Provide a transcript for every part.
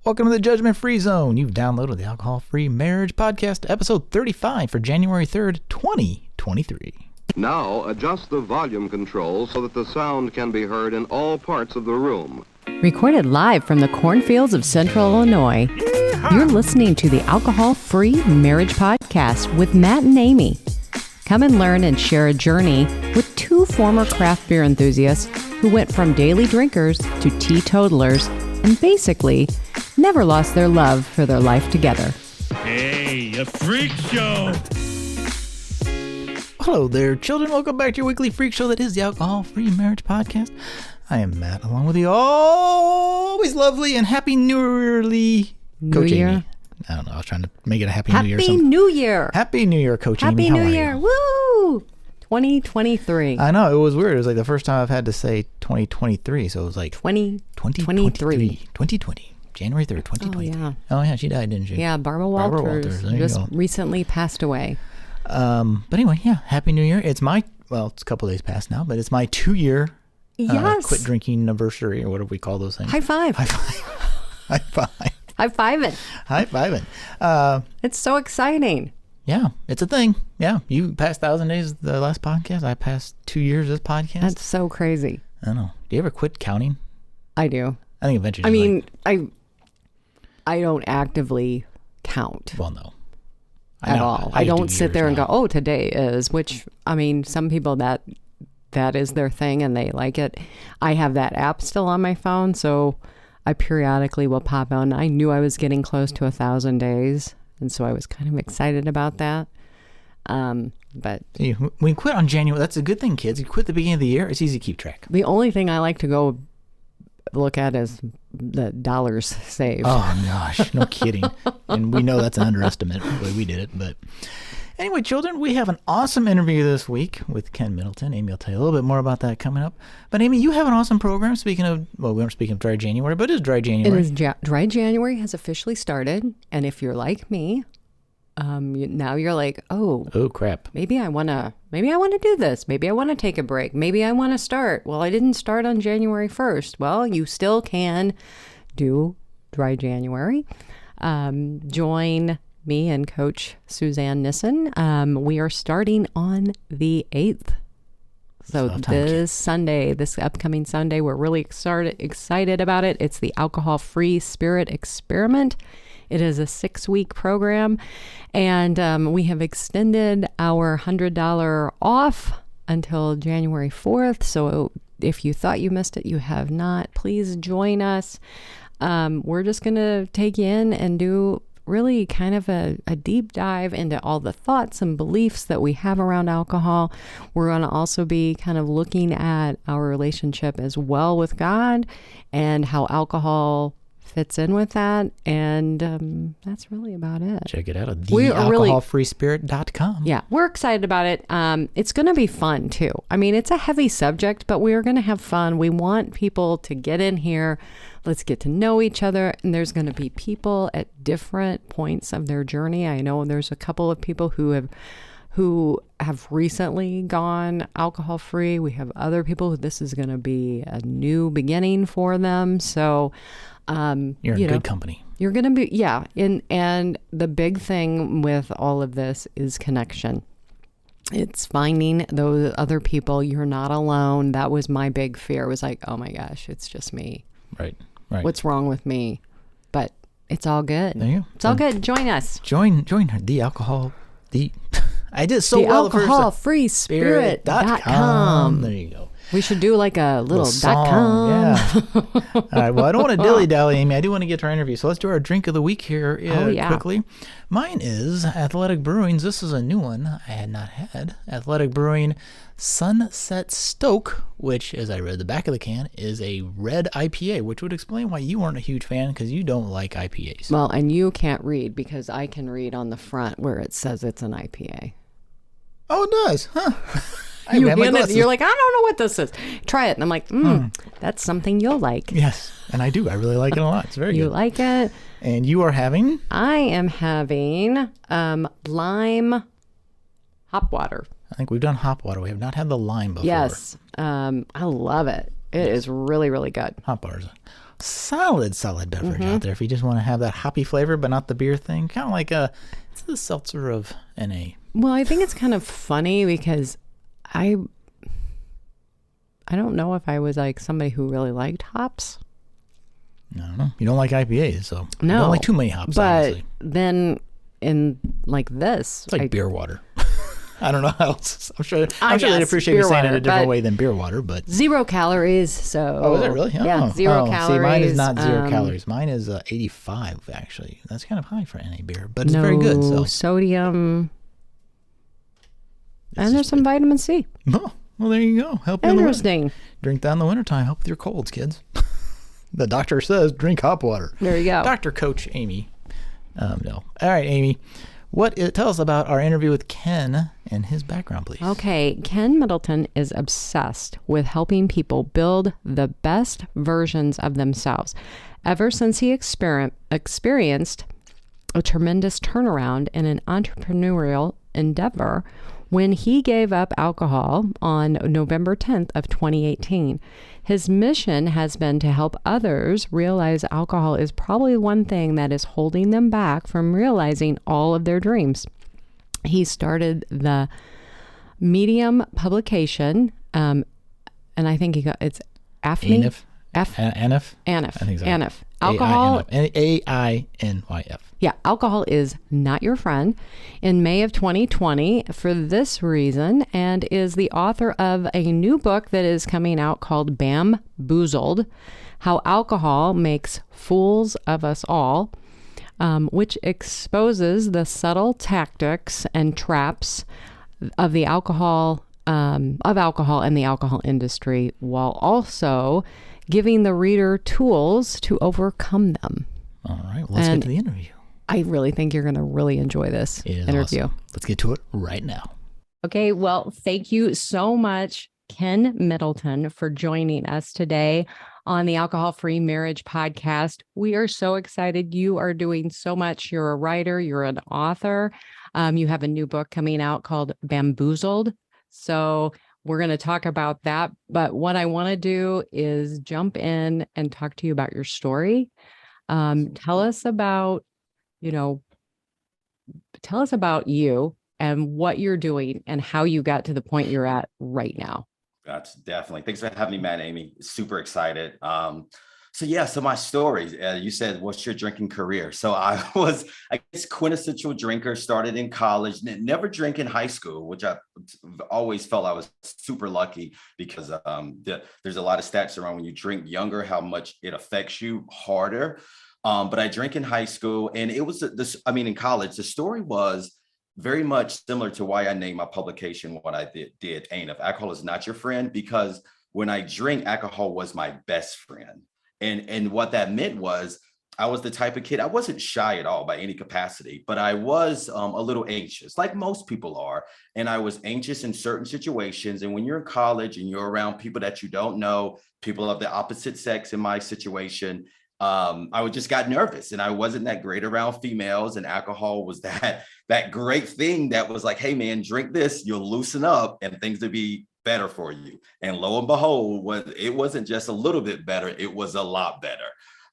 Welcome to the Judgment Free Zone. You've downloaded the Alcohol Free Marriage Podcast, episode 35 for January 3rd, 2023. Now adjust the volume control so that the sound can be heard in all parts of the room. Recorded live from the cornfields of Central Illinois, you're listening to the Alcohol Free Marriage Podcast with Matt and Amy. Come and learn and share a journey with two former craft beer enthusiasts who went from daily drinkers to teetotalers and basically never lost their love for their life together. Hey, a freak show! Hello there, children. Welcome back to your weekly freak show that is the Alcohol Free Marriage Podcast. I am Matt, along with the always lovely and happy New Yearly Coach Amy. I don't know. I was trying to make it a Happy New Year. Happy New Year! Happy New Year, Coach Amy. Happy New Year! Woo! 2023. I know. It was weird. It was like the first time I've had to say 2023, so it was like 2020. January 3rd, 2020. Oh, yeah. She died, didn't she? Yeah, Barbara Walters just recently passed away. But anyway, yeah, Happy New Year. It's my, well, it's a couple days past now, but it's my 2-year quit drinking anniversary, or what do we call those things? High five. High five. High five. High fiving. High fiving. It's so exciting. Yeah, it's a thing. Yeah, you passed 1,000 days the last podcast. I passed 2 years this podcast. That's so crazy. I don't know. Do you ever quit counting? I do. I think eventually. I mean, I don't actively count. Well, no. At all. I don't sit there and go, oh, today is, which, I mean, some people that is their thing and they like it. I have that app still on my phone, so I periodically will pop on. I knew I was getting close to 1,000 days, and so I was kind of excited about that. But when you quit on January, that's a good thing, kids. You quit at the beginning of the year, it's easy to keep track. The only thing I like to go look at is the dollars saved. Oh gosh, no kidding. And we know that's an underestimate the way we did it. But anyway, children, we have an awesome interview this week with Ken Middleton. Amy will tell you a little bit more about that coming up. But Amy, you have an awesome program. Speaking of, well, we weren't speaking of Dry January, but it is Dry January. It is Dry January has officially started. And if you're like me, now you're like, oh crap. Maybe I want to do this. Maybe I want to take a break. Maybe I want to start. Well, I didn't start on January 1st. Well, you still can do Dry January. Join me and Coach Suzanne Nissen. We are starting on the 8th. So this upcoming Sunday, we're really excited about it. It's the Alcohol-Free Spirit Experiment. It is a 6-week program, and we have extended our $100 off until January 4th. So if you thought you missed it, you have not. Please join us. We're just going to take you in and do really kind of a deep dive into all the thoughts and beliefs that we have around alcohol. We're going to also be kind of looking at our relationship as well with God and how alcohol fits in with that, and that's really about it. Check it out at thealcoholfreespirit.com. Yeah, we're excited about it. It's going to be fun too. I mean, it's a heavy subject, but we're going to have fun. We want people to get in here. Let's get to know each other, and there's going to be people at different points of their journey. I know there's a couple of people who have recently gone alcohol free. We have other people who this is going to be a new beginning for them. So you're in good company. You're going to be, yeah. And the big thing with all of this is connection. It's finding those other people. You're not alone. That was my big fear. It was like, oh my gosh, it's just me. Right. What's wrong with me? But it's all good. There you go. It's all good. Join us. Join the alcohol. I did so well the first time. Alcoholfreespirit.com. There you go. We should do like a little song, .com. Yeah. All right. Well, I don't want to dilly-dally, Amy. I do want to get to our interview. So let's do our drink of the week here quickly. Mine is Athletic Brewing's. This is a new one I had not had. Athletic Brewing Sunset Stoke, which, as I read the back of the can, is a red IPA, which would explain why you weren't a huge fan, because you don't like IPAs. Well, and you can't read, because I can read on the front where it says it's an IPA. Oh, it does? Huh. You're like, I don't know what this is. Try it. And I'm like, that's something you'll like. Yes, and I do. I really like it a lot. It's very good. You like it? And you are having? I am having lime HopWater. I think we've done HopWater. We have not had the lime before. Yes. I love it. It is really, really good. HopWater's solid beverage out there if you just want to have that hoppy flavor, but not the beer thing. Kind of like it's the seltzer of NA. Well, I think it's kind of funny because I don't know if I was like somebody who really liked hops. I don't know. You don't like IPAs, so no, you don't like too many hops, but obviously. Then in like this, it's like beer water. I don't know how else. I'm sure they'd appreciate you saying water, it a different way than beer water, but 0 calories. So oh, is it really? Yeah, 0 calories. See, mine is not 0 calories. Mine is 85 actually. That's kind of high for NA beer, but it's very good. So sodium, and there's some vitamin C. Oh, well, there you go. Help you. Interesting. Drink that in the wintertime. Help with your colds, kids. The doctor says drink HopWater. There you go. Dr. Coach Amy. No. All right, Amy. Tell us about our interview with Ken and his background, please. Okay. Ken Middleton is obsessed with helping people build the best versions of themselves. Ever since he experienced a tremendous turnaround in an entrepreneurial endeavor when he gave up alcohol on November 10th of 2018. His mission has been to help others realize alcohol is probably one thing that is holding them back from realizing all of their dreams. He started the Medium publication, and I think it's AINYF. AINYF. AINYF. I think so. AINYF. Alcohol. AINYF. Yeah, alcohol is not your friend. In May of 2020, for this reason, and is the author of a new book that is coming out called Bamboozled: How Alcohol Makes Fools of Us All, which exposes the subtle tactics and traps of the alcohol and the alcohol industry, while also giving the reader tools to overcome them. All right, well, let's get to the interview. I really think you're going to really enjoy this interview. Awesome. Let's get to it right now. Okay, well, thank you so much, Ken Middleton, for joining us today on the Alcohol Free Marriage podcast. We are so excited. You are doing so much. You're a writer. You're an author. You have a new book coming out called Bamboozled. So we're going to talk about that. But what I want to do is jump in and talk to you about your story. Tell us about you and what you're doing and how you got to the point you're at right now. That's definitely. Thanks for having me, Matt, Amy. Super excited. So my story, you said, what's your drinking career? So I was, I guess, quintessential drinker, started in college, never drank in high school, which I always felt I was super lucky because there's a lot of stats around when you drink younger, how much it affects you harder. But I drank in high school, and it was in college, the story was very much similar to why I named my publication what I did. AINYF, alcohol is not your friend, because when I drink, alcohol was my best friend. And what that meant was I was the type of kid, I wasn't shy at all by any capacity, but I was a little anxious, like most people are. And I was anxious in certain situations. And when you're in college and you're around people that you don't know, people of the opposite sex in my situation, I just got nervous, and I wasn't that great around females, and alcohol was that great thing that was like, hey man, drink this, you'll loosen up and things will be better for you. And lo and behold, it wasn't just a little bit better, it was a lot better.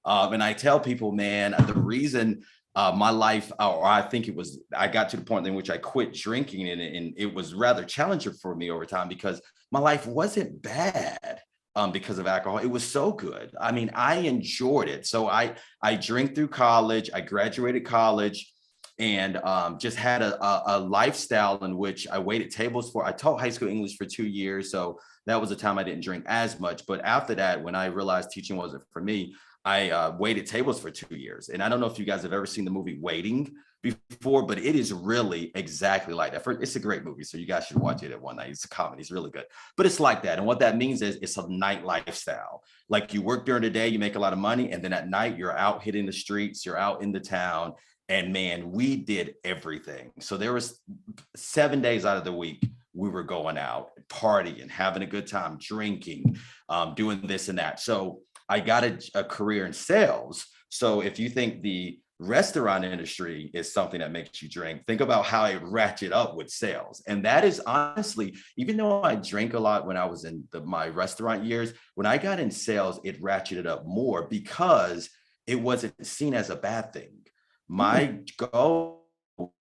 And I tell people, man, the reason my life, or I think I got to the point in which I quit drinking, and it was rather challenging for me over time, because my life wasn't bad. Because of alcohol, it was so good. I mean, I enjoyed it. So I drank through college. I graduated college, and just had a lifestyle in which I waited tables for. I taught high school English for 2 years, so that was a time I didn't drink as much. But after that, when I realized teaching wasn't for me, I waited tables for 2 years. And I don't know if you guys have ever seen the movie Waiting before, but it is really exactly like that. It's a great movie, so you guys should watch it at one night. It's a comedy. It's really good. But it's like that. And what that means is it's a night lifestyle. Like, you work during the day, you make a lot of money, and then at night you're out hitting the streets, you're out in the town. And man, we did everything. So there was 7 days out of the week we were going out, partying, having a good time, drinking, doing this and that. So I got a career in sales. So if you think the restaurant industry is something that makes you drink. Think about how it ratchet up with sales. And that is honestly, even though I drank a lot when I was in my restaurant years, when I got in sales, it ratcheted up more because it wasn't seen as a bad thing. My goal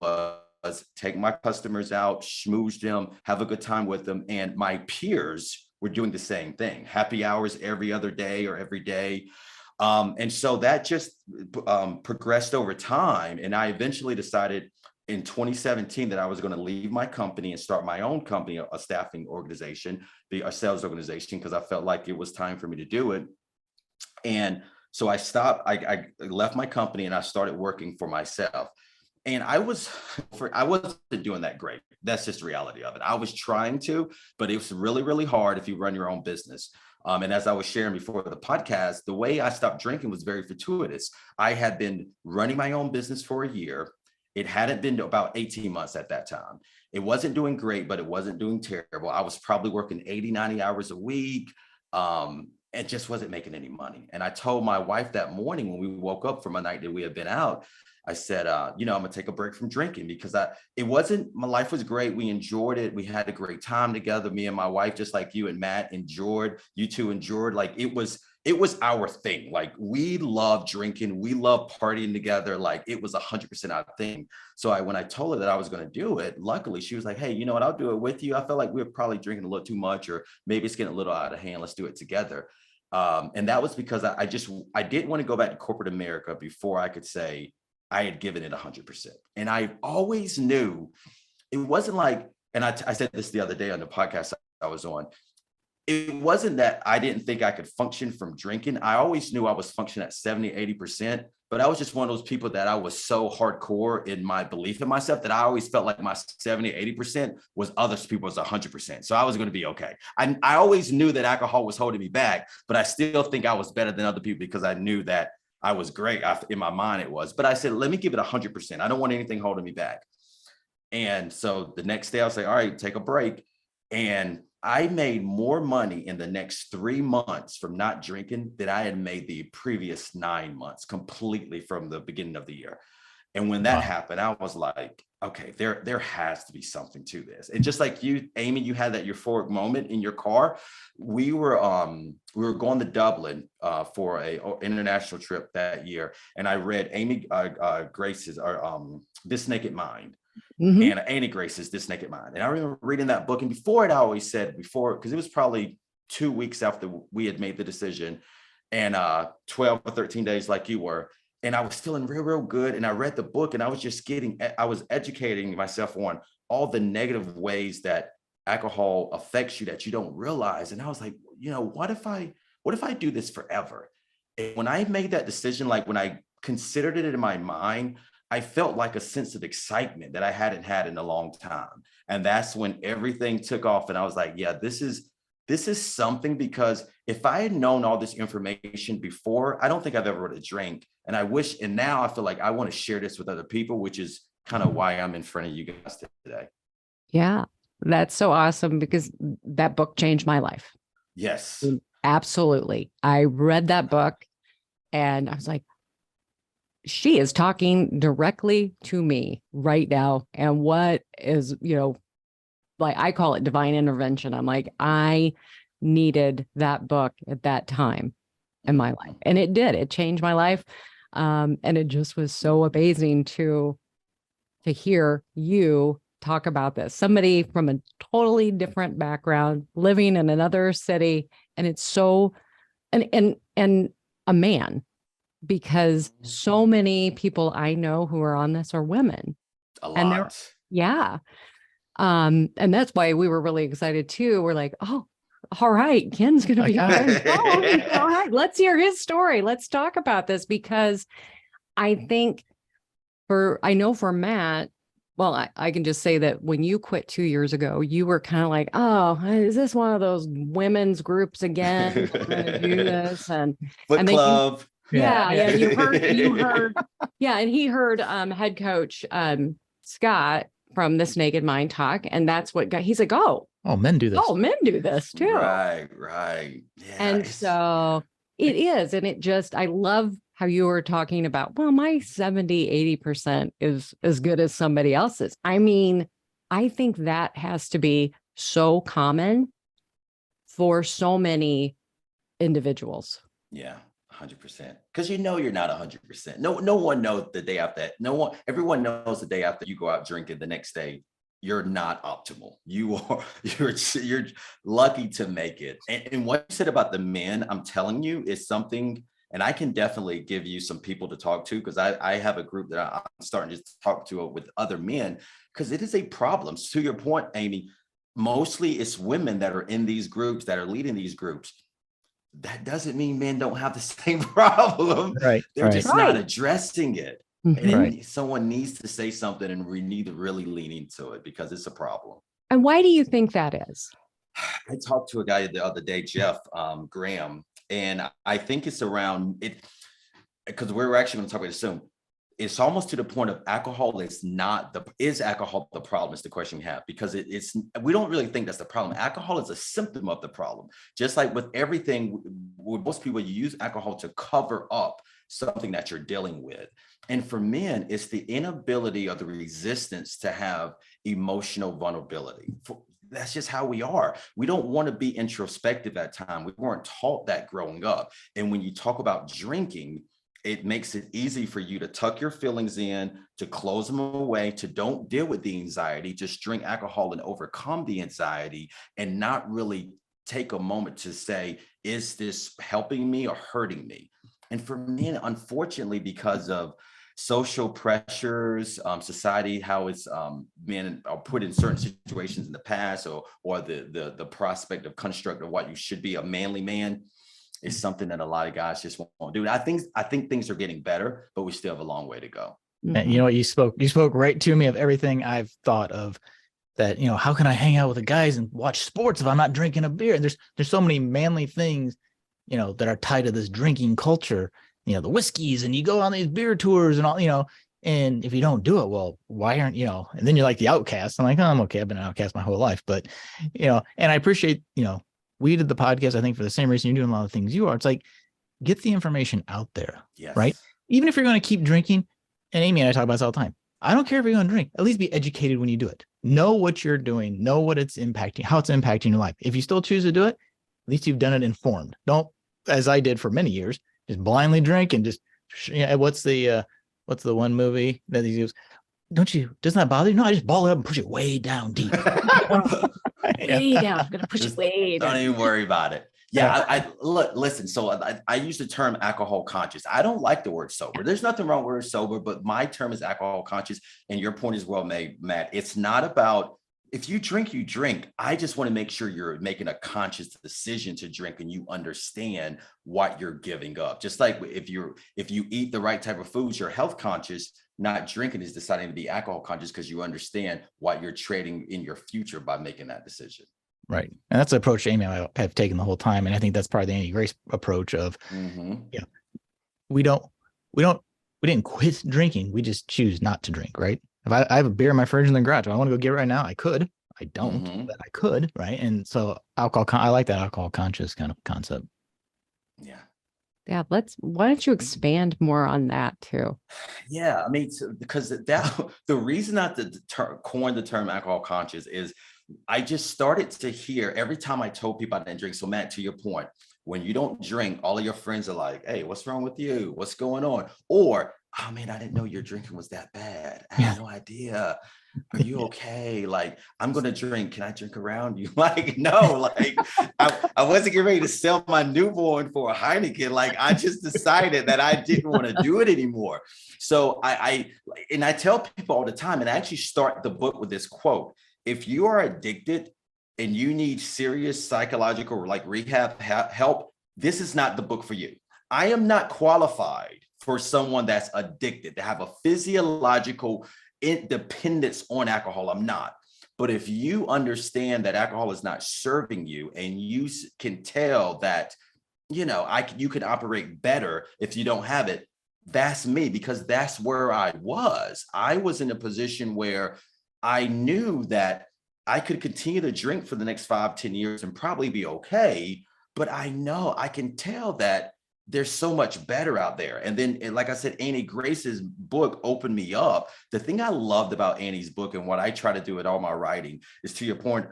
was take my customers out, schmooze them, have a good time with them. And my peers were doing the same thing. Happy hours every other day or every day. And so that just progressed over time. And I eventually decided in 2017 that I was going to leave my company and start my own company, a staffing organization, a sales organization, because I felt like it was time for me to do it. And so I stopped, I left my company and I started working for myself. And I wasn't doing that great. That's just the reality of it. I was trying to, but it was really, really hard if you run your own business. And as I was sharing before the podcast, the way I stopped drinking was very fortuitous. I had been running my own business for a year. It hadn't been about 18 months at that time. It wasn't doing great, but it wasn't doing terrible. I was probably working 80, 90 hours a week. It just wasn't making any money. And I told my wife that morning when we woke up from a night that we had been out, I said, I'm gonna take a break from drinking because my life was great. We enjoyed it. We had a great time together. Me and my wife, just like you and Matt you two enjoyed, like it was our thing. Like we love drinking. We love partying together. Like it was 100% our thing. So when I told her that I was going to do it, luckily she was like, hey, you know what? I'll do it with you. I felt like we were probably drinking a little too much, or maybe it's getting a little out of hand. Let's do it together. And that was because I didn't want to go back to corporate America before I could say I had given it 100%. And I always knew it wasn't like, and I said this the other day on the podcast I was on, it wasn't that I didn't think I could function from drinking. I always knew I was functioning at 70, 80%, but I was just one of those people that I was so hardcore in my belief in myself that I always felt like my 70, 80% was other people's 100%. So I was going to be okay. I always knew that alcohol was holding me back, but I still think I was better than other people because I knew that I was great. In my mind it was, but I said, let me give it 100%. I don't want anything holding me back. And so the next day I was like, all right, take a break. And I made more money in the next 3 months from not drinking than I had made the previous 9 months completely from the beginning of the year. And when that happened, I was like, okay, there has to be something to this. And just like you, Amy, you had that euphoric moment in your car. We were going to Dublin for a international trip that year. And I read Amy Grace's This Naked Mind. Mm-hmm. And Annie Grace's This Naked Mind. And I remember reading that book. And before it, I always said because it was probably 2 weeks after we had made the decision and 12 or 13 days like you were. And I was feeling real, real good. And I read the book and I was educating myself on all the negative ways that alcohol affects you that you don't realize. And I was like, what if I do this forever? And when I made that decision, like when I considered it in my mind, I felt like a sense of excitement that I hadn't had in a long time. And that's when everything took off. And I was like, yeah, this is something, because if I had known all this information before, I don't think I've ever would have drank. And and now I feel like I want to share this with other people, which is kind of why I'm in front of you guys today. Yeah, that's so awesome, because that book changed my life. Yes, absolutely. I read that book and I was like, she is talking directly to me right now. And what is, like I call it divine intervention. I'm like, I needed that book at that time in my life. And it did. It changed my life. And it just was so amazing to hear you talk about this. Somebody from a totally different background, living in another city. And it's so, and a man, because so many people I know who are on this are women. A lot. Yeah. And that's why we were really excited too. We're like, oh, all right, Ken's going to be all right, let's hear his story. Let's talk about this, because I think I know for Matt, well, I can just say that when you quit 2 years ago, you were kind of like, oh, is this one of those women's groups again? We're going to do this. And Book club. Yeah. You heard. Yeah. And he heard head coach Scott from This Naked Mind talk. And that's what he's like, oh, men do this. Oh, men do this too. Right. Yeah, and so it is. And I love how you were talking about, well, my 70-80% is as good as somebody else's. I mean, I think that has to be so common for so many individuals. Yeah, 100%. Because you're not 100%. No one knows the day after. Everyone knows the day after you go out drinking, the next day you're not optimal. You're lucky to make it. And what you said about the men, I'm telling you, is something. And I can definitely give you some people to talk to, because I have a group that I'm starting to talk to with other men, because it is a problem. To your point, Amy, mostly it's women that are in these groups, that are leading these groups. That doesn't mean men don't have the same problem. Right. They're just not addressing it. Mm-hmm. And someone needs to say something, and we need to really lean into it, because it's a problem. And why do you think that is? I talked to a guy the other day, Jeff Graham, and I think it's around it, because we're actually going to talk about it soon. It's almost to the point of alcohol is alcohol the problem is the question you have, because we don't really think that's the problem. Alcohol is a symptom of the problem. Just like with everything, with most people, you use alcohol to cover up something that you're dealing with. And for men, it's the inability or the resistance to have emotional vulnerability. That's just how we are. We don't want to be introspective at times. We weren't taught that growing up. And when you talk about drinking, it makes it easy for you to tuck your feelings in, to close them away, to don't deal with the anxiety, just drink alcohol and overcome the anxiety, and not really take a moment to say, is this helping me or hurting me? And for men, unfortunately, because of social pressures, society, how it's men are put in certain situations in the past, or the prospect of construct of what you should be, a manly man, is something that a lot of guys just won't do. I think things are getting better, but we still have a long way to go. And you know what, you spoke right to me of everything I've thought of. That, how can I hang out with the guys and watch sports if I'm not drinking a beer? And there's so many manly things, that are tied to this drinking culture, the whiskeys, and you go on these beer tours and all, and if you don't do it, well, why aren't, and then you're like the outcast. I'm like, oh, I'm okay. I've been an outcast my whole life, but, and I appreciate, we did the podcast, I think, for the same reason you're doing a lot of things you are. It's like, get the information out there, yes. Right? Even if you're going to keep drinking, and Amy and I talk about this all the time, I don't care if you're going to drink, at least be educated when you do it. Know what you're doing, know what it's impacting, how it's impacting your life. If you still choose to do it, at least you've done it informed. Don't, as I did for many years, just blindly drink and just, what's the one movie that he goes, doesn't that bother you? No, I just ball it up and push it way down deep. Way down. I'm going to push it way down. Don't even worry about it. Yeah, listen. So I use the term alcohol conscious. I don't like the word sober. There's nothing wrong with the word sober, but my term is alcohol conscious. And your point is well made, Matt. It's not about, if you drink, you drink. I just want to make sure you're making a conscious decision to drink, and you understand what you're giving up. Just like if you eat the right type of foods, you're health conscious. Not drinking is deciding to be alcohol conscious, because you understand what you're trading in your future by making that decision. Right. And that's the approach Amy and I have taken the whole time. And I think that's part of the anti-grace approach of, we didn't quit drinking. We just choose not to drink. Right. If I have a beer in my fridge in the garage, if I want to go get it right now, I could. I don't, but I could. Right. And so I like that alcohol conscious kind of concept. Yeah. Yeah. Why don't you expand more on that too? Yeah. I mean, because the reason not to coin the term alcohol conscious is, I just started to hear every time I told people I didn't drink. So Matt, to your point, when you don't drink, all of your friends are like, hey, what's wrong with you? What's going on? Or, oh man, I didn't know your drinking was that bad. I had no idea. Are you okay? Like, I'm going to drink. Can I drink around you? Like, no, like I wasn't getting ready to sell my newborn for a Heineken. Like, I just decided that I didn't want to do it anymore. So I tell people all the time, and I actually start the book with this quote. If you are addicted and you need serious psychological like rehab help, this is not the book for you. I am not qualified for someone that's addicted to have a physiological independence on alcohol. I'm not. But if you understand that alcohol is not serving you, and you can tell that, you can operate better if you don't have it, that's me, because that's where I was. I was in a position where I knew that I could continue to drink for the next 5-10 years and probably be okay. But I know I can tell that there's so much better out there. And then, like I said, Annie Grace's book opened me up. The thing I loved about Annie's book and what I try to do with all my writing is, to your point,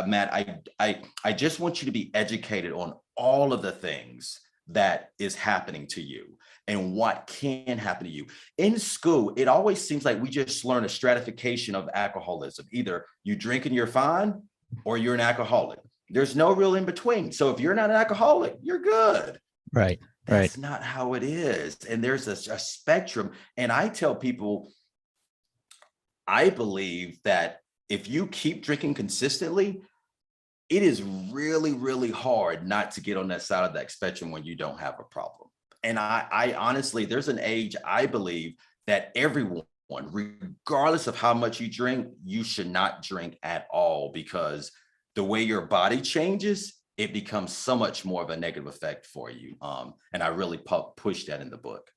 Matt, I just want you to be educated on all of the things that is happening to you and what can happen to you. In school, it always seems like we just learn a stratification of alcoholism. Either you drink and you're fine, or you're an alcoholic. There's no real in between. So if you're not an alcoholic, you're good. Right. That's not how it is. And there's a spectrum. And I tell people, I believe that if you keep drinking consistently, it is really, really hard not to get on that side of that spectrum when you don't have a problem. And I honestly, there's an age, I believe, that everyone, regardless of how much you drink, you should not drink at all, because the way your body changes, it becomes so much more of a negative effect for you. And I really push that in the book.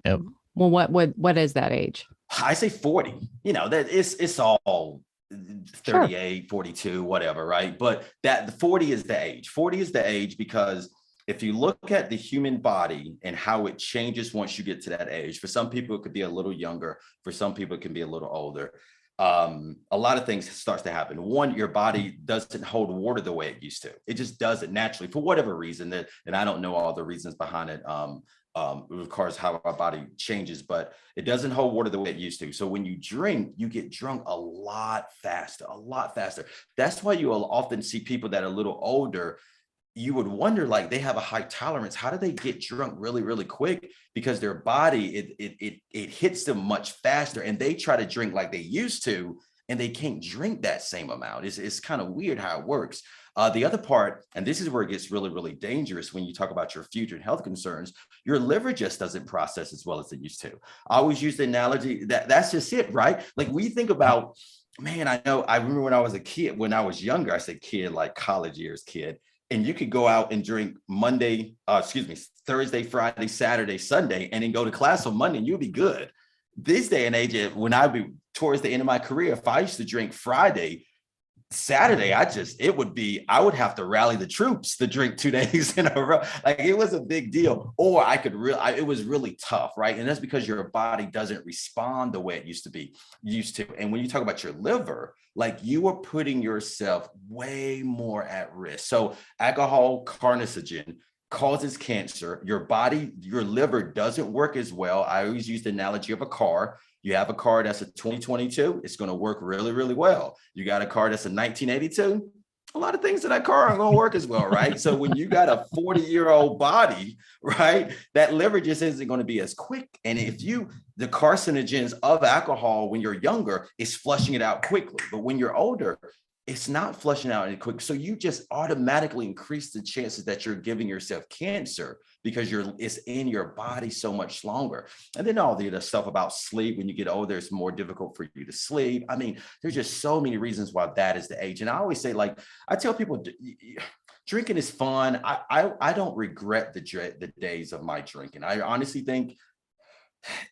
Yep. Well, what is that age? I say 40, that it's all 38, sure. 42, whatever, right? But that 40 is the age. 40 is the age because if you look at the human body and how it changes once you get to that age, for some people, it could be a little younger. For some people, it can be a little older. A lot of things starts to happen. One, your body doesn't hold water the way it used to. It just does it naturally for whatever reason, and I don't know all the reasons behind it. Of course, how our body changes, but it doesn't hold water the way it used to. So when you drink, you get drunk a lot faster. That's why you will often see people that are a little older. You would wonder, like, they have a high tolerance. How do they get drunk really, really quick? Because their body, it hits them much faster, and they try to drink like they used to, and they can't drink that same amount. It's kind of weird how it works. The other part, and this is where it gets really, really dangerous when you talk about your future and health concerns, your liver just doesn't process as well as it used to. I always use the analogy that's just it, right? Like, we think about, man, I remember when I was a kid, when I was younger, I said kid, like college years kid. And you could go out and drink Thursday, Friday, Saturday, Sunday, and then go to class on Monday, and you'll be good. This day and age, when I'd be towards the end of my career, if I used to drink Friday, Saturday, I would have to rally the troops to drink 2 days in a row. Like, it was a big deal. Or it was really tough, right? And that's because your body doesn't respond the way it used to. And when you talk about your liver, like, you are putting yourself way more at risk. So alcohol, carcinogen, causes cancer. Your liver doesn't work as well. I always use the analogy of a car. You have a car that's a 2022, it's going to work really, really well. You got a car that's a 1982, a lot of things in that car aren't going to work as well, right? So when you got a 40-year-old body, right, that liver just isn't going to be as quick. And the carcinogens of alcohol when you're younger is flushing it out quickly. But when you're older, it's not flushing out any quick. So you just automatically increase the chances that you're giving yourself cancer because it's in your body so much longer. And then all the other stuff about sleep, when you get older, it's more difficult for you to sleep. I mean, there's just so many reasons why that is the age. And I always say, like, I tell people, drinking is fun. I don't regret the days of my drinking. I honestly think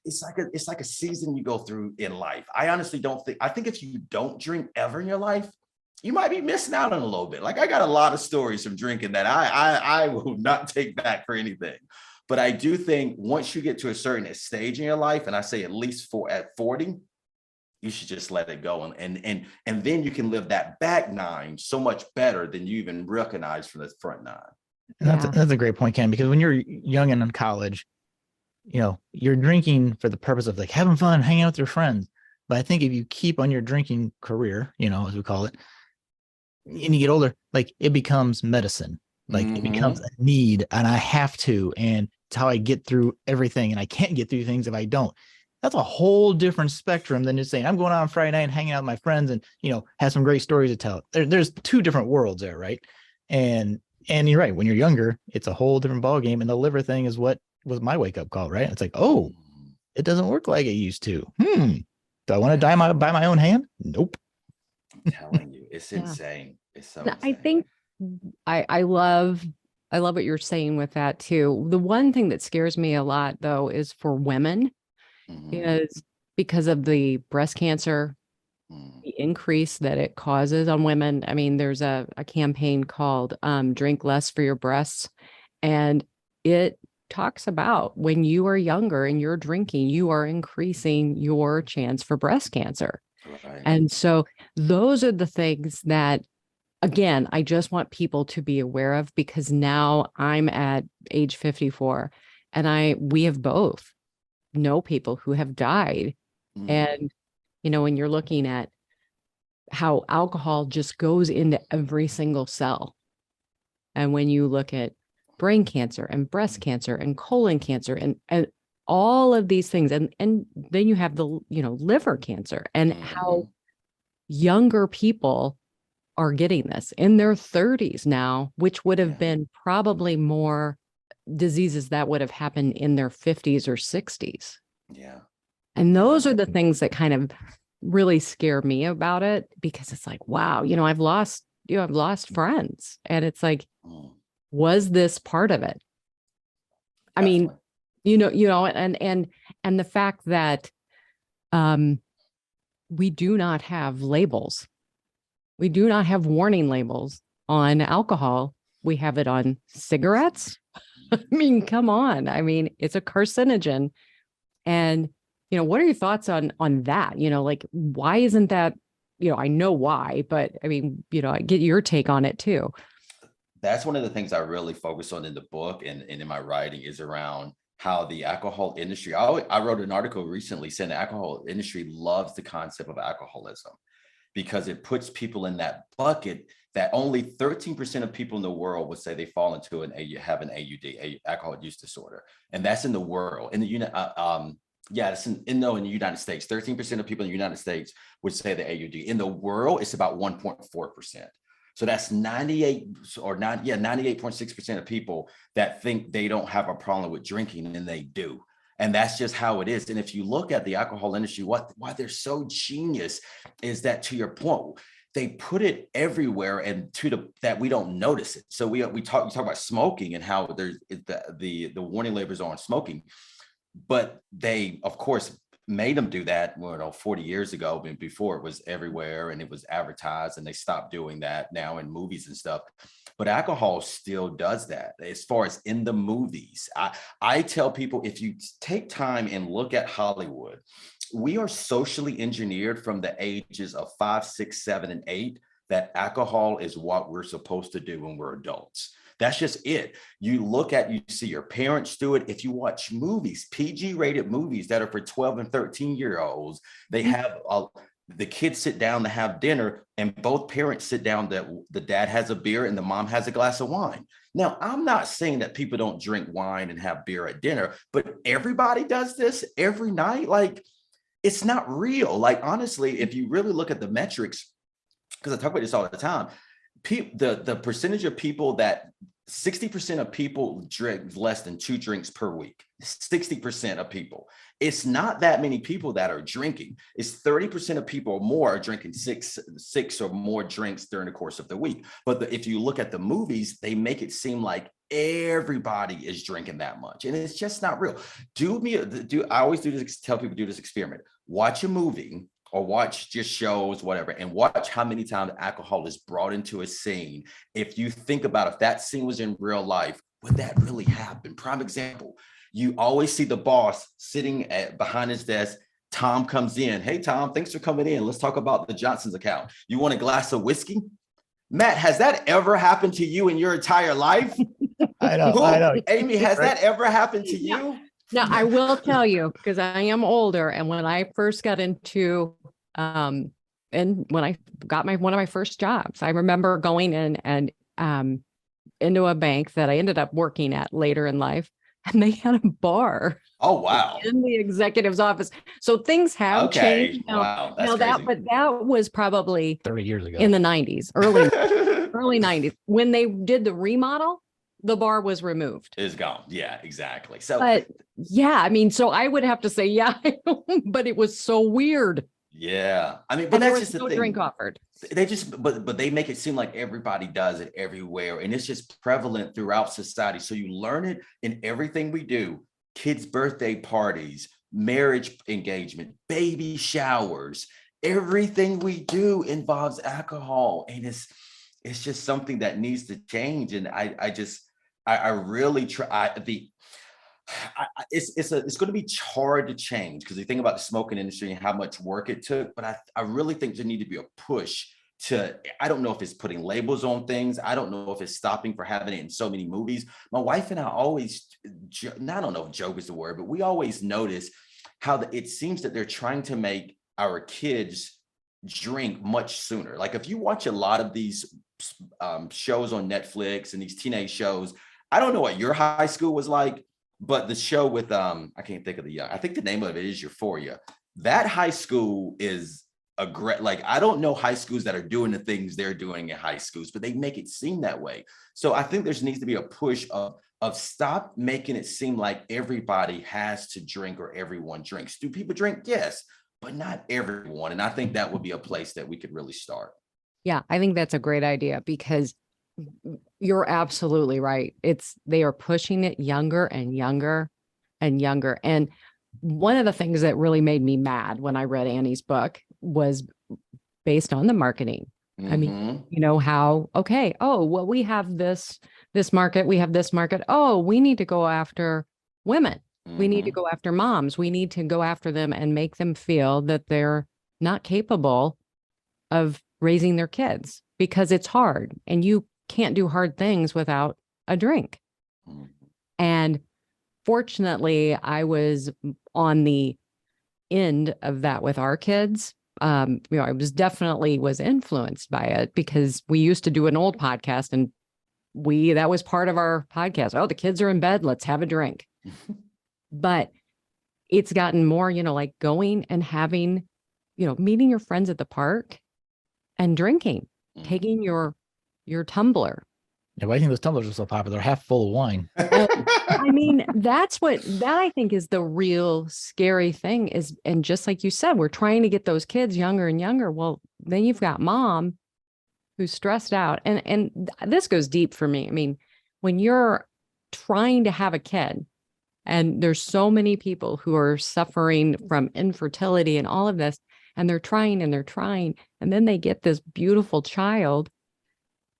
it's like a season you go through in life. I think if you don't drink ever in your life, you might be missing out on a little bit. Like, I got a lot of stories from drinking that I will not take back for anything. But I do think once you get to a certain stage in your life, and I say at least at 40, you should just let it go. And then you can live that back 9 so much better than you even recognize from the front 9. And that's a great point, Ken, because when you're young and in college, you're drinking for the purpose of, like, having fun, hanging out with your friends. But I think if you keep on your drinking career, as we call it, and you get older, like, it becomes medicine. Like, it becomes a need, and I have to, and it's how I get through everything, and I can't get through things if I don't. That's a whole different spectrum than just saying, I'm going out on Friday night and hanging out with my friends and, have some great stories to tell. There's 2 different worlds there, right? And you're right. When you're younger, it's a whole different ballgame, and the liver thing is what was my wake-up call, right? It's like, oh, it doesn't work like it used to. Do I want to die by my own hand? Nope. I'm telling you, it's insane. It's so insane. I think I love what you're saying with that too. The one thing that scares me a lot, though, is for women, is because of the breast cancer, the increase that it causes on women. I mean, there's a campaign called Drink Less for Your Breasts, and it talks about when you are younger and you're drinking, you are increasing your chance for breast cancer. Right. And so those are the things that, again, I just want people to be aware of, because now I'm at age 54 and we have both know people who have died. And, when you're looking at how alcohol just goes into every single cell. And when you look at brain cancer and breast cancer and colon cancer and all of these things, and then you have the, liver cancer, and how younger people are getting this in their 30s now, which would have been probably more diseases that would have happened in their 50s or 60s. Yeah. And those are the things that kind of really scare me about it, because it's like, wow, I've lost friends. And it's like, was this part of it? I mean, and the fact that we do not have labels. We do not have warning labels on alcohol. We have it on cigarettes. I mean, come on. I mean, it's a carcinogen. And, what are your thoughts on that? Like, why isn't that, I know why, but I mean, I get your take on it too. That's one of the things I really focus on in the book and in my writing, is around how the alcohol industry, I wrote an article recently saying the alcohol industry loves the concept of alcoholism, because it puts people in that bucket that only 13% of people in the world would say they fall into have an AUD, alcohol use disorder. And that's in the world. In the it's in the United States, 13% of people in the United States would say the AUD. In the world, it's about 1.4%. So that's 98.6% of people that think they don't have a problem with drinking, and they do. And that's just how it is. And if you look at the alcohol industry, why they're so genius is that, to your point, they put it everywhere, and that we don't notice it. So we talk about smoking and how there's the warning labels on smoking, but they, of course, made them do that 40 years ago. Before, it was everywhere and it was advertised, and they stopped doing that now in movies and stuff. But alcohol still does that. As far as in the movies, I tell people, if you take time and look at Hollywood, we are socially engineered from the ages of 5, 6, 7, and 8 that alcohol is what we're supposed to do when we're adults. That's just it. You see your parents do it. If you watch movies, PG rated movies that are for 12 and 13-year-olds, they have the kids sit down to have dinner, and both parents sit down, that the dad has a beer and the mom has a glass of wine. Now, I'm not saying that people don't drink wine and have beer at dinner, but everybody does this every night. Like, it's not real. Like, honestly, if you really look at the metrics, because I talk about this all the time, the percentage of people that 60% of people drink less than 2 drinks per week. 60% of people. It's not that many people that are drinking. It's 30% of people or more are drinking six or more drinks during the course of the week. But if you look at the movies, they make it seem like everybody is drinking that much, and it's just not real. I always tell people, do this experiment. Watch a movie or watch just shows, whatever, and watch how many times alcohol is brought into a scene. If you think about if that scene was in real life, would that really happen? Prime example, you always see the boss sitting behind his desk. Tom comes in. Hey, Tom, thanks for coming in. Let's talk about the Johnson's account. You want a glass of whiskey? Matt, has that ever happened to you in your entire life? I know. Amy, has that ever happened to you? Now, I will tell you, because I am older, and when I first got into, and when I got one of my first jobs, I remember going in and into a bank that I ended up working at later in life, and they had a bar. Oh, wow. In the executive's office. So things have changed. Wow. That's crazy. But that was probably 30 years ago in the 90s, early 90s. When they did the remodel, the bar was removed. It's gone. Yeah, exactly. So, but yeah, I mean, so I would have to say, yeah, but it was so weird. Yeah. I mean, but that's just the thing. Drink offered. But they make it seem like everybody does it everywhere. And it's just prevalent throughout society. So you learn it in everything we do. Kids' birthday parties, marriage engagement, baby showers, everything we do involves alcohol. And it's just something that needs to change. And I really try. It's going to be hard to change because you think about the smoking industry and how much work it took. But I really think there need to be a push to, I don't know if it's putting labels on things. I don't know if it's stopping for having it in so many movies. My wife and I always, I don't know if joke is the word, but we always notice how it seems that they're trying to make our kids drink much sooner. Like if you watch a lot of these shows on Netflix and these teenage shows, I don't know what your high school was like, but the show with I can't think of I think the name of it is Euphoria. That high school is a great, like, I don't know high schools that are doing the things they're doing in high schools, but they make it seem that way. So I think there needs to be a push of stop making it seem like everybody has to drink or everyone drinks. Do people drink? Yes, but not everyone. And I think that would be a place that we could really start. Yeah, I think that's a great idea because you're absolutely right. They are pushing it younger and younger and younger. And one of the things that really made me mad when I read Annie's book was based on the marketing. Mm-hmm. I mean, you know how, okay, oh, well, we have this market, we have this market. Oh, we need to go after women. Mm-hmm. We need to go after moms. We need to go after them and make them feel that they're not capable of raising their kids because it's hard and you can't do hard things without a drink. Mm-hmm. And fortunately, I was on the end of that with our kids. I was definitely influenced by it because we used to do an old podcast and that was part of our podcast. Oh, the kids are in bed. Let's have a drink. But it's gotten more, like going and having, meeting your friends at the park and drinking, taking your tumbler. Yeah, why do you think those tumblers are so popular? They're half full of wine. I mean, that I think is the real scary thing is, and just like you said, we're trying to get those kids younger and younger. Well, then you've got mom who's stressed out. And this goes deep for me. I mean, when you're trying to have a kid and there's so many people who are suffering from infertility and all of this, and they're trying, and then they get this beautiful child.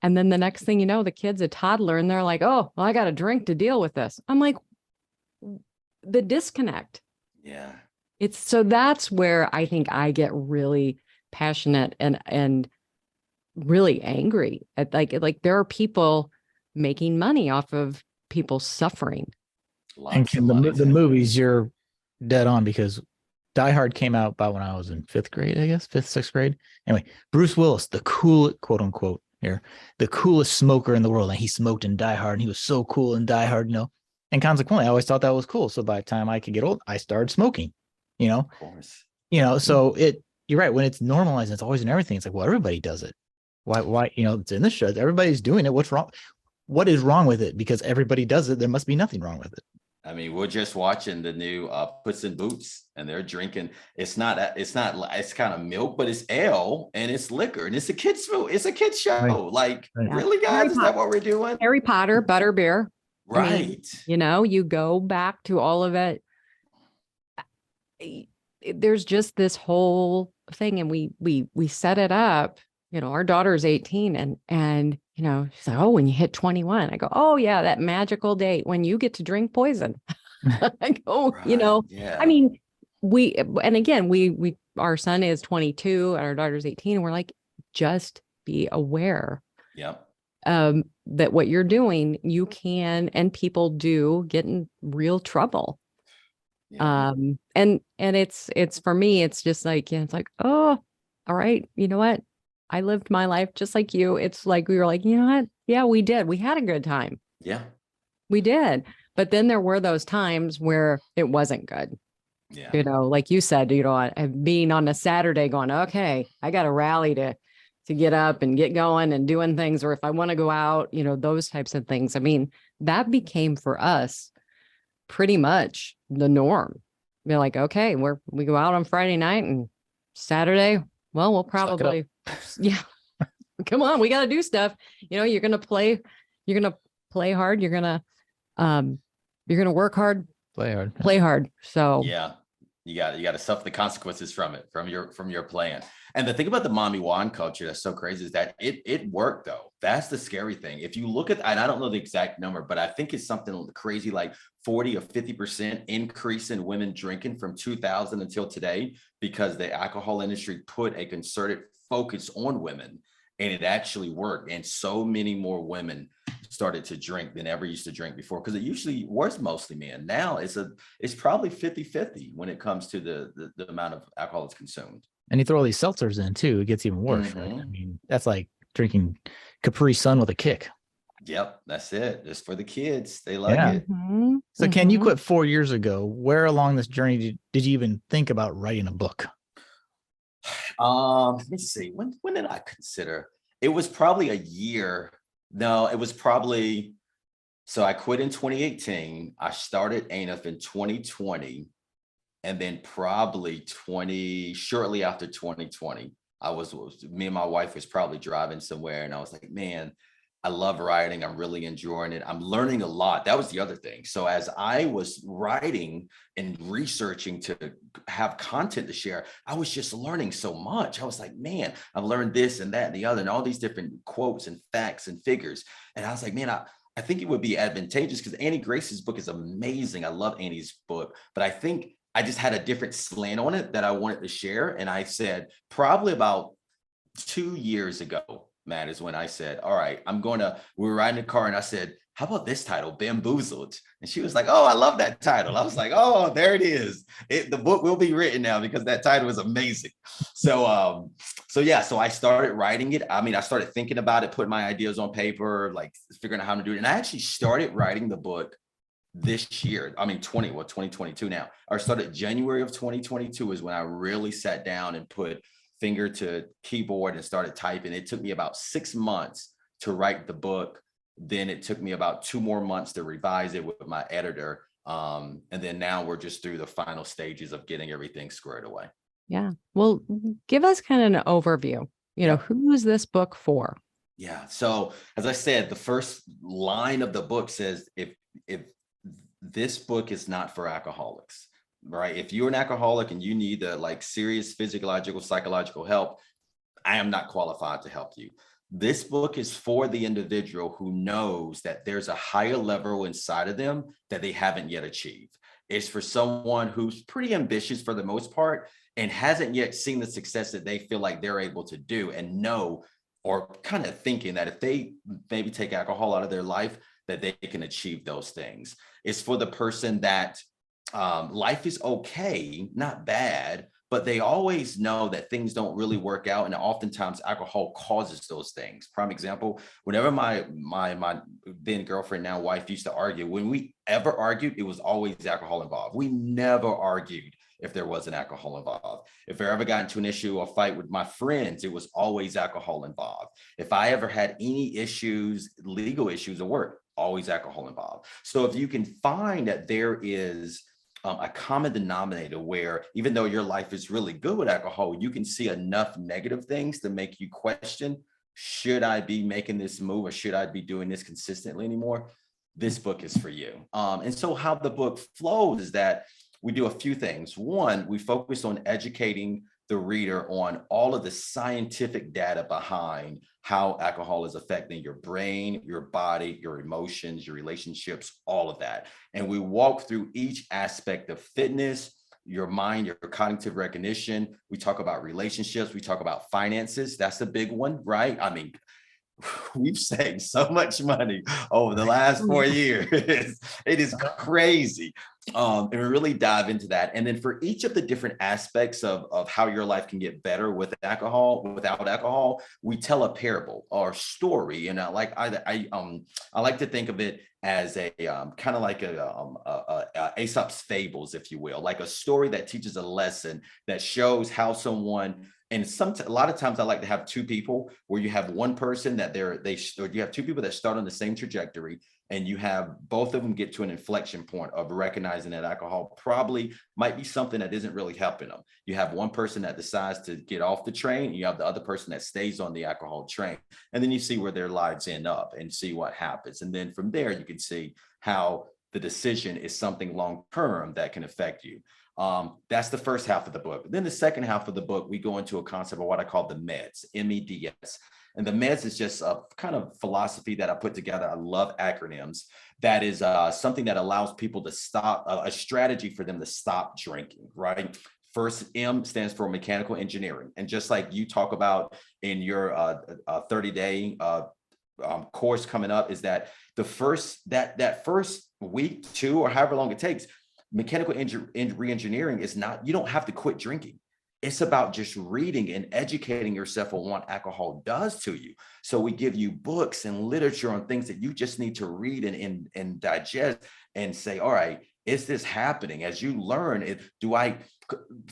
And then the next thing you know, the kid's a toddler and they're like, oh, well, I got a drink to deal with this. I'm like, the disconnect. Yeah. So that's where I think I get really passionate and really angry at like there are people making money off of people suffering. And the movies, you're dead on because Die Hard came out about when I was in fifth grade, I guess, sixth grade. Anyway, Bruce Willis, the cool, quote unquote, the coolest smoker in the world, and he smoked in Die Hard, and he was so cool in Die Hard, and consequently, I always thought that was cool. So by the time I could get old, I started smoking, Of course. So you're right. When it's normalized, it's always in everything. It's like, well, everybody does it. Why, it's in the show. Everybody's doing it. What's wrong? What is wrong with it? Because everybody does it. There must be nothing wrong with it. I mean, we're just watching the new Puss in Boots, and they're drinking. It's kind of milk, but it's ale and it's liquor, and it's a kid's food. It's a kid's show. Right. Really, guys? Is that what we're doing? Harry Potter, butterbeer. Right. I mean, you go back to all of it. There's just this whole thing, and we set it up. Our daughter's 18, and she's like, oh, when you hit 21, I go, oh yeah, that magical date when you get to drink poison. I go, right, yeah. I mean, we our son is 22 and our daughter's 18, and we're like, just be aware. Yep. That what you're doing, you can, and people do get in real trouble. Yeah. And it's for me, it's just like, it's like, oh, all right, you know what? I lived my life just like you. It's like, we were like, you know what? Yeah, we did. We had a good time. Yeah, we did. But then there were those times where it wasn't good. Yeah. Like you said, being on a Saturday going, okay, I got to rally to get up and get going and doing things. Or if I want to go out, those types of things. I mean, that became for us pretty much the norm. We're like, okay, we go out on Friday night and Saturday. Well, we'll probably, yeah, come on, we got to do stuff. You're going to play hard. You're going to work hard, play hard. So yeah, You got to suffer the consequences from it, from your plan. And the thing about the mommy wine culture that's so crazy is that it worked though. That's the scary thing. If you look at, and I don't know the exact number, but I think it's something crazy like 40 or 50% increase in women drinking from 2000 until today, because the alcohol industry put a concerted focus on women, and it actually worked. And so many more women started to drink than ever used to drink before, because it usually was mostly men. Now it's probably 50-50 when it comes to the amount of alcohol that's consumed. And you throw all these seltzers in too, it gets even worse, right? I mean, that's like drinking Capri Sun with a kick. Yep, that's it. Just for the kids. They like it. So Ken, you quit 4 years ago. Where along this journey did you even think about writing a book? Let me see. When did I consider? It was probably a year. No, it was probably, so I quit in 2018. I started AINYF in 2020. And then probably shortly after 2020, me and my wife was probably driving somewhere, and I was like, man, I love writing. I'm really enjoying it. I'm learning a lot. That was the other thing. So as I was writing and researching to have content to share, I was just learning so much. I was like, man, I've learned this and that and the other, and all these different quotes and facts and figures. And I was like, man, I think it would be advantageous, because Annie Grace's book is amazing. I love Annie's book, but I think I just had a different slant on it that I wanted to share. And I said, probably about 2 years ago, Matt, is when I said, all right, we were riding in the car, and I said, how about this title, Bamboozled? And she was like, oh, I love that title. I was like, oh, there it is. The book will be written now, because that title is amazing. So I started writing it. I mean, I started thinking about it, putting my ideas on paper, like figuring out how to do it. And I actually started writing the book this year. I mean, 2022 now. I started January of 2022 is when I really sat down and put finger to keyboard and started typing. It took me about 6 months to write the book. Then it took me about 2 more months to revise it with my editor. And then now we're just through the final stages of getting everything squared away. Yeah. Well, give us kind of an overview. Who is this book for? Yeah. So as I said, the first line of the book says, if this book is not for alcoholics, right? If you're an alcoholic and you need serious physiological, psychological help, I am not qualified to help you. This book is for the individual who knows that there's a higher level inside of them that they haven't yet achieved. It's for someone who's pretty ambitious for the most part and hasn't yet seen the success that they feel like they're able to do, and know, or kind of thinking that if they maybe take alcohol out of their life, that they can achieve those things. It's for the person that life is okay, not bad, but they always know that things don't really work out. And oftentimes alcohol causes those things. Prime example, whenever my then girlfriend, now wife, used to argue, when we ever argued, it was always alcohol involved. We never argued if there wasn't alcohol involved. If I ever got into an issue or fight with my friends, it was always alcohol involved. If I ever had any issues, legal issues at work, always alcohol involved. So if you can find that there is a common denominator where even though your life is really good with alcohol, you can see enough negative things to make you question, should I be making this move, or should I be doing this consistently anymore? This book is for you. And so how the book flows is that we do a few things. One, we focus on educating the reader on all of the scientific data behind how alcohol is affecting your brain, your body, your emotions, your relationships, all of that. And we walk through each aspect of fitness, your mind, your cognitive recognition. We talk about relationships. We talk about finances. That's a big one, right? I mean, we've saved so much money over the last 4 years. It is crazy. And we really dive into that. And then for each of the different aspects of how your life can get better with alcohol, without alcohol, we tell a parable or story. And I like to think of it as a kind of like a Aesop's fables, if you will, like a story that teaches a lesson that shows how someone. And a lot of times I like to have two people where you have one person that or you have two people that start on the same trajectory, and you have both of them get to an inflection point of recognizing that alcohol probably might be something that isn't really helping them. You have one person that decides to get off the train, and you have the other person that stays on the alcohol train. And then you see where their lives end up and see what happens. And then from there, you can see how the decision is something long-term that can affect you. That's the first half of the book. Then the second half of the book, we go into a concept of what I call the meds, MEDS. And the meds is just a kind of philosophy that I put together. I love acronyms. That is something that allows people to stop, a strategy for them to stop drinking, right? First, M stands for mechanical engineering. And just like you talk about in your 30-day course coming up, is that the first, that first week, 2, or however long it takes, mechanical re-engineering is not, you don't have to quit drinking. It's about just reading and educating yourself on what alcohol does to you. So we give you books and literature on things that you just need to read and digest and say, all right, is this happening? As you learn it,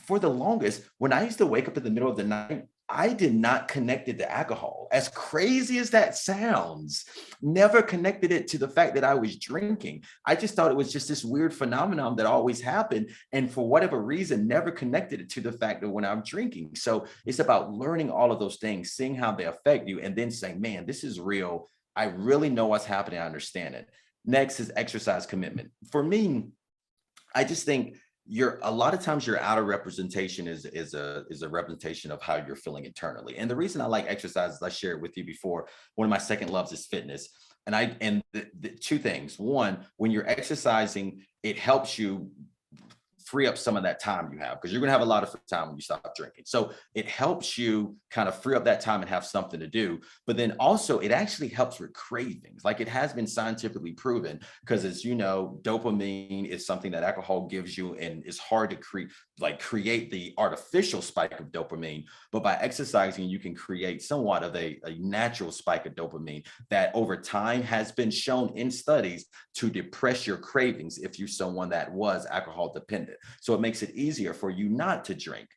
for the longest, when I used to wake up in the middle of the night, I did not connect it to alcohol. As crazy as that sounds, never connected it to the fact that I was drinking. I just thought it was just this weird phenomenon that always happened. And for whatever reason, never connected it to the fact that when I'm drinking. So it's about learning all of those things, seeing how they affect you, and then saying, man, this is real. I really know what's happening. I understand it. Next is exercise commitment. For me, I just think a lot of times your outer representation is a representation of how you're feeling internally. And the reason I like exercise, as I shared with you before, one of my second loves is fitness. And the two things. One, when you're exercising, it helps you free up some of that time you have, because you're going to have a lot of free time when you stop drinking. So it helps you kind of free up that time and have something to do. But then also it actually helps with cravings. Like, it has been scientifically proven, because as you know, dopamine is something that alcohol gives you, and it's hard to create the artificial spike of dopamine. But by exercising, you can create somewhat of a natural spike of dopamine that over time has been shown in studies to depress your cravings if you're someone that was alcohol dependent. So it makes it easier for you not to drink.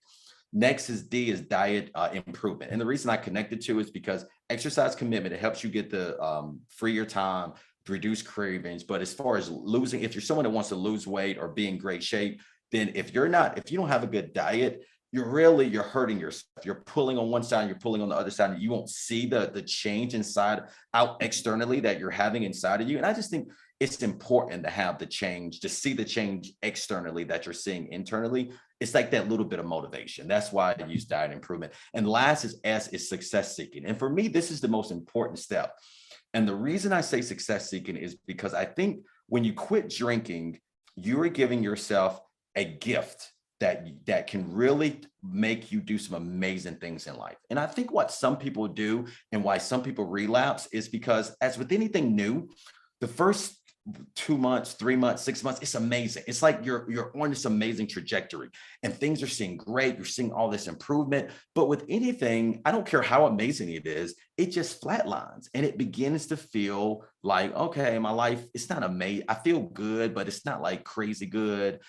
Next is D, is diet improvement. And the reason I connected to is because exercise commitment, it helps you get the free your time, reduce cravings. But as far as losing, if you're someone that wants to lose weight or be in great shape, then if you don't have a good diet, you're hurting yourself. You're pulling on one side, and you're pulling on the other side, and you won't see the change out externally that you're having inside of you. And I just think it's important to have the change, to see the change externally that you're seeing internally. It's like that little bit of motivation. That's why I use diet improvement. And last is S, is success seeking. And for me, this is the most important step. And the reason I say success seeking is because I think when you quit drinking, you are giving yourself a gift that can really make you do some amazing things in life. And I think what some people do and why some people relapse is because, as with anything new, the first 2 months, 3 months, 6 months, it's amazing. It's like you're on this amazing trajectory and things are seeing great. You're seeing all this improvement. But with anything, I don't care how amazing it is, it just flatlines and it begins to feel like, okay, my life, it's not amazing. I feel good, but it's not like crazy good.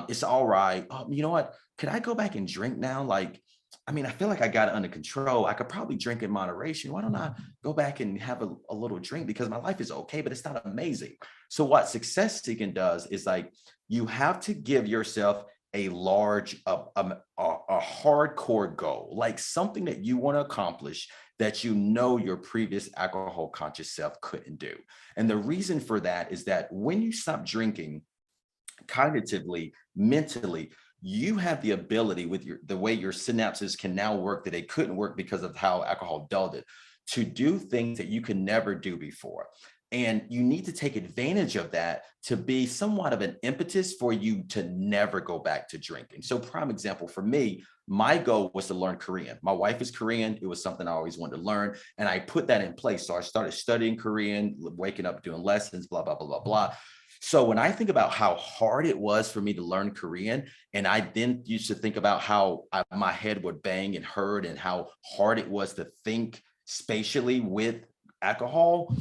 It's all right. You know what? Could I go back and drink now? I feel like I got it under control. I could probably drink in moderation. Why don't I go back and have a little drink, because my life is okay, but it's not amazing. So what success seeking does is, you have to give yourself a large, a hardcore goal, like something that you want to accomplish that you know your previous alcohol conscious self couldn't do. And the reason for that is that when you stop drinking, cognitively, mentally, you have the ability with the way your synapses can now work that they couldn't work because of how alcohol dulled it, to do things that you could never do before. And you need to take advantage of that to be somewhat of an impetus for you to never go back to drinking. So prime example for me, my goal was to learn Korean. My wife is Korean. It was something I always wanted to learn. And I put that in place. So I started studying Korean, waking up, doing lessons, blah, blah, blah, blah, blah. So when I think about how hard it was for me to learn Korean, and I then used to think about how my head would bang and hurt and how hard it was to think spatially with alcohol,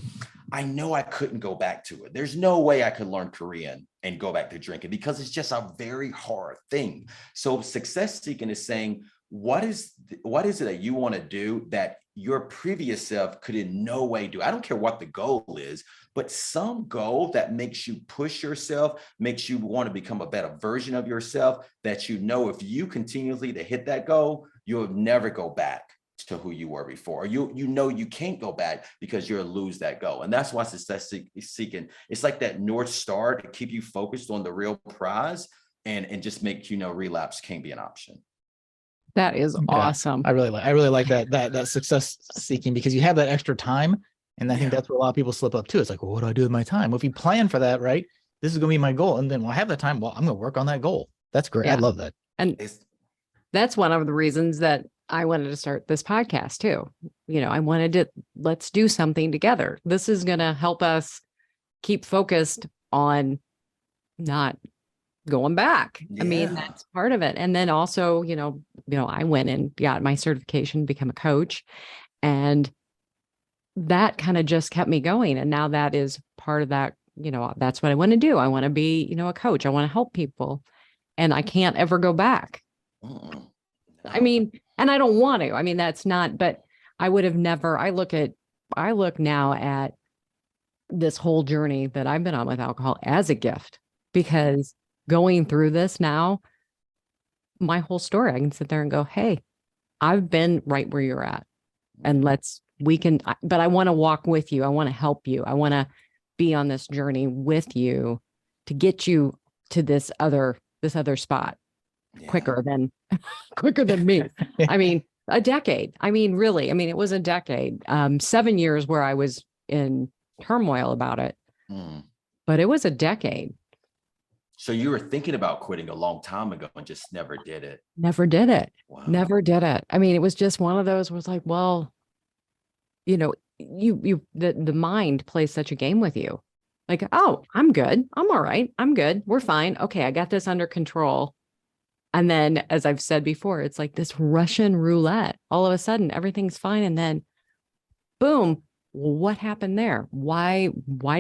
I know I couldn't go back to it. There's no way I could learn Korean and go back to drinking, because it's just a very hard thing. So success seeking is saying, what is it that you want to do that your previous self could in no way do? I don't care what the goal is, but some goal that makes you push yourself, makes you want to become a better version of yourself, that you know if you continually to hit that goal, you'll never go back to who you were before. You know you can't go back because you'll lose that goal. And that's why success seeking, it's like that North Star to keep you focused on the real prize. and just make, relapse can't be an option. That is awesome. I really like that success seeking, because you have that extra time. And I think that's where a lot of people slip up too. It's like, well, what do I do with my time? Well, if you plan for that, right? This is going to be my goal. And then I have that time. Well, I'm going to work on that goal. That's great. I love that. And that's one of the reasons that I wanted to start this podcast too. I wanted to, let's do something together. This is going to help us keep focused on not going back. I mean, that's part of it. And then also, I went and got my certification, become a coach, and that kind of just kept me going. And now that is part of that, that's what I want to do. I want to be, a coach. I want to help people, and I can't ever go back. I mean, and I don't want to. I mean, that's not, but I would have never, I look now at this whole journey that I've been on with alcohol as a gift, because going through this now, my whole story, I can sit there and go, hey, I've been right where you're at, and but I want to walk with you. I want to help you. I want to be on this journey with you to get you to this other spot quicker than me. I mean, a decade. I mean, really, it was a decade, 7 years where I was in turmoil about it, but it was a decade. So you were thinking about quitting a long time ago and just never did it. Never did it. Wow. Never did it. I mean, it was just one of those where it's like, well, the mind plays such a game with you. Like, oh, I'm good. I'm all right. I'm good. We're fine. Okay. I got this under control. And then, as I've said before, it's like this Russian roulette. All of a sudden, everything's fine. And then boom, what happened there? Why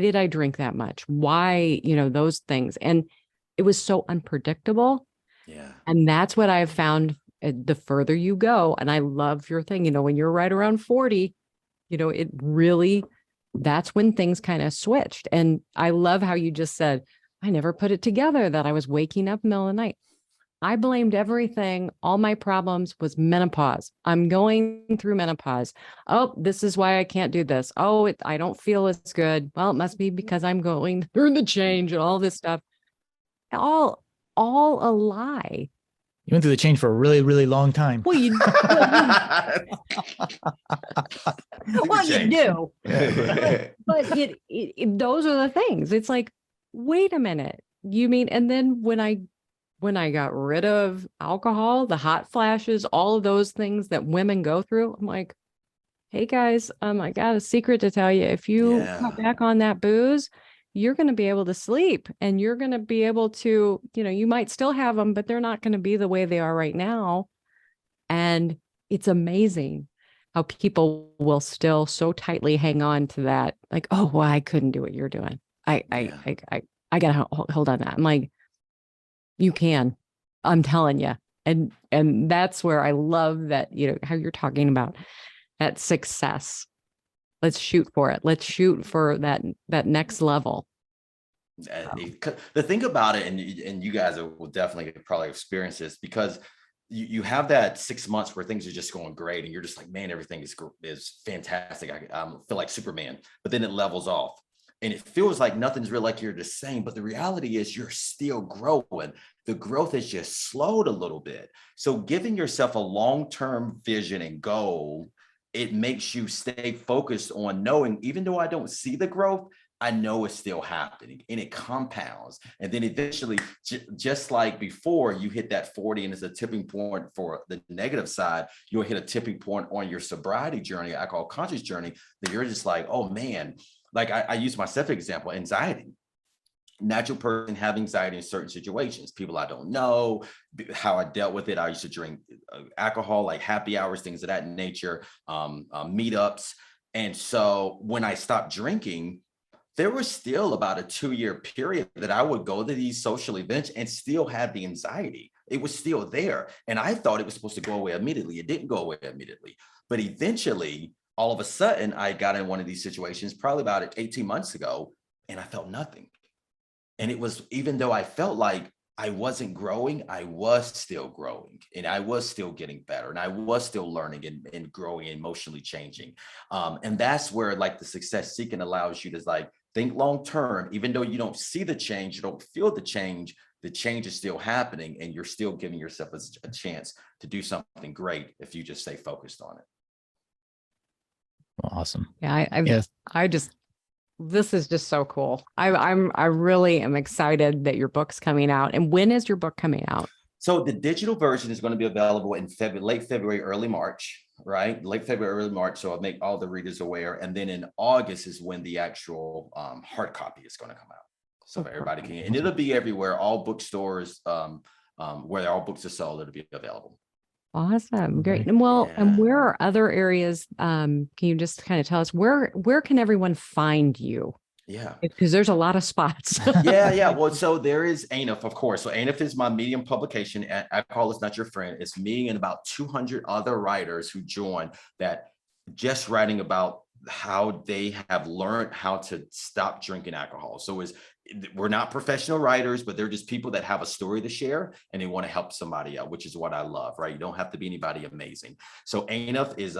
did I drink that much? Why, those things. And it was so unpredictable. Yeah. And that's what I've found the further you go. And I love your thing, when you're right around 40, it really, that's when things kind of switched. And I love how you just said, I never put it together that I was waking up in the middle of the night. I blamed everything. All my problems was menopause. I'm going through menopause. Oh, this is why I can't do this. Oh, I don't feel as good. Well, it must be because I'm going through the change and all this stuff. All a lie. You went through the change for a really, really long time. Well, you do. But those are the things. It's like, wait a minute. You mean, and then when I got rid of alcohol, the hot flashes, all of those things that women go through, I'm like, hey guys, I got a secret to tell you. If you cut back on that booze, you're going to be able to sleep, and you're going to be able to, you might still have them, but they're not going to be the way they are right now. And it's amazing how people will still so tightly hang on to that. Like, oh, well, I couldn't do what you're doing. I got to hold on to that. I'm like, you can, I'm telling you. And that's where I love that, how you're talking about that success. Let's shoot for it. Let's shoot for that next level. The thing about it, and you guys will definitely probably experience this, because you have that 6 months where things are just going great, and you're just like, man, everything is fantastic. I feel like Superman, but then it levels off. And it feels like nothing's real, like you're the same. But the reality is you're still growing. The growth has just slowed a little bit. So giving yourself a long-term vision and goal, it makes you stay focused on knowing, even though I don't see the growth, I know it's still happening, and it compounds. And then eventually, just like before, you hit that 40 and it's a tipping point for the negative side, you'll hit a tipping point on your sobriety journey, alcohol conscious journey, that you're just like, oh man, like I use myself as example, anxiety. Natural person have anxiety in certain situations, people I don't know, how I dealt with it. I used to drink alcohol, like happy hours, things of that nature, meetups. And so when I stopped drinking, there was still about a 2-year period that I would go to these social events and still have the anxiety. It was still there. And I thought it was supposed to go away immediately. It didn't go away immediately. But eventually, all of a sudden, I got in one of these situations probably about 18 months ago, and I felt nothing. And it was, even though I felt like I wasn't growing, I was still growing, and I was still getting better, and I was still learning and growing, emotionally changing. And that's where like the success seeking allows you to like think long term, even though you don't see the change, you don't feel the change, the change is still happening, and you're still giving yourself a chance to do something great if you just stay focused on it. Awesome. Yeah, this is just so cool. I really am excited that your book's coming out. And when is your book coming out? So the digital version is going to be available in late February, early March, right? Late February, early March. So I'll make all the readers aware. And then in August is when the actual hard copy is going to come out. So everybody can, and it'll be everywhere, all bookstores, where all books are sold, it'll be available. Awesome. Great. And and where are other areas? Can you just kind of tell us where can everyone find you? Yeah. Because there's a lot of spots. Yeah. Well, so there is AINYF, of course. So AINYF is my medium publication. Alcohol is Not Your Friend. It's me and about 200 other writers who join that just writing about how they have learned how to stop drinking alcohol. So we're not professional writers, but they're just people that have a story to share and they want to help somebody out, which is what I love, right? You don't have to be anybody amazing. So AINYF is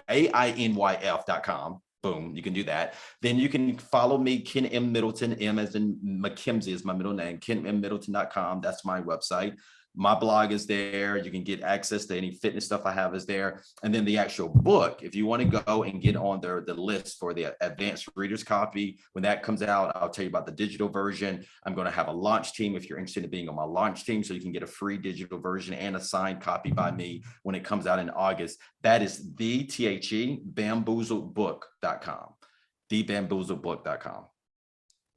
AINYF.com. Boom, you can do that. Then you can follow me, Ken M. Middleton, M as in Makimsy is my middle name, KenMMiddleton.com. That's my website. My blog is there. You can get access to any fitness stuff I have is there. And then the actual book, if you want to go and get on the list for the advanced reader's copy, when that comes out, I'll tell you about the digital version. I'm going to have a launch team if you're interested in being on my launch team, so you can get a free digital version and a signed copy by me when it comes out in August. That is Bamboozledbook.com. Bamboozledbook.com.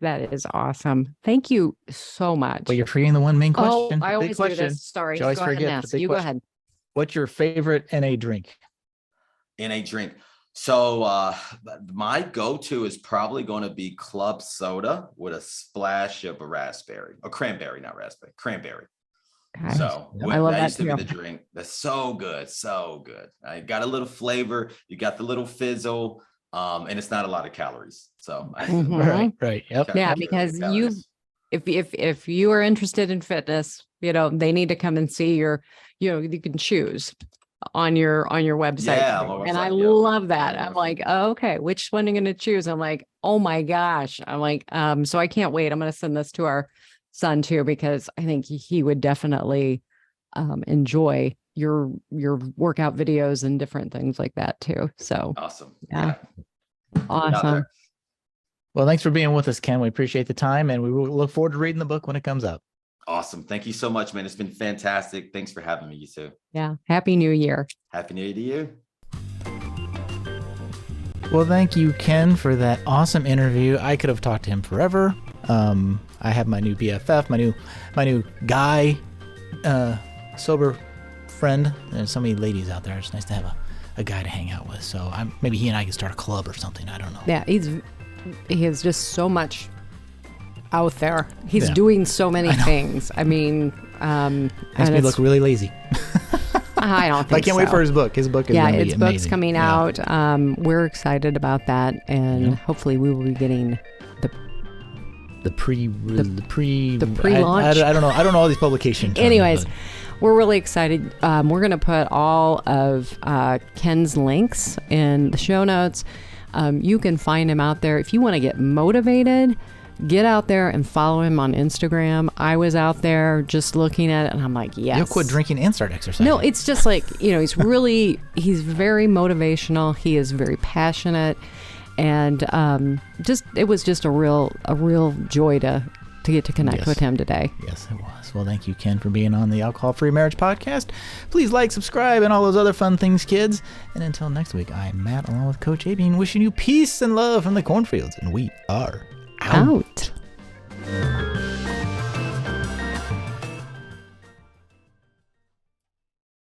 That is awesome. Thank you so much. Well, you're forgetting the one main question. I always do this. Sorry. Go ahead and ask. You go ahead. What's your favorite NA drink? NA drink. So my go-to is probably going to be club soda with a splash of a raspberry, or cranberry, not raspberry, cranberry. Okay. So I love that used to too. be the drink. That's so good. So good. I got a little flavor. You got the little fizzle. And it's not a lot of calories. So right. Yep. Yeah, because if you are interested in fitness, they need to come and see you can choose on your website. Yeah, and I love that. I'm like, oh, okay, which one are you going to choose? I'm like, oh my gosh. I'm like, so I can't wait. I'm going to send this to our son too, because I think he would definitely enjoy your workout videos and different things like that too. So awesome. Yeah. Awesome. Well, thanks for being with us, Ken. We appreciate the time, and we will look forward to reading the book when it comes out. Awesome. Thank you so much, man. It's been fantastic. Thanks for having me, you too. Yeah. Happy New Year. Happy New Year to you. Well, thank you, Ken, for that awesome interview. I could have talked to him forever. I have my new BFF, my new guy, sober friend. There's so many ladies out there. It's nice to have a guy to hang out with. So maybe he and I can start a club or something. I don't know. Yeah, he has just so much out there. He's doing so many things. I mean, makes me look really lazy. I don't think I can't wait for his book. His book is his book's coming out. We're excited about that, and hopefully we will be getting the pre-launch. I don't know. I don't know all these publication terms. Anyways, we're really excited. We're going to put all of Ken's links in the show notes. You can find him out there. If you want to get motivated, get out there and follow him on Instagram. I was out there just looking at it, and I'm like, yes. You'll quit drinking and start exercising. No, it's just like, he's very motivational. He is very passionate. And it was just a real joy to get to connect with him today. Yes, it was. Well, thank you, Ken, for being on the Alcohol-Free Marriage Podcast. Please like, subscribe, and all those other fun things, kids. And until next week, I'm Matt, along with Coach Abing, wishing you peace and love from the cornfields. And we are out.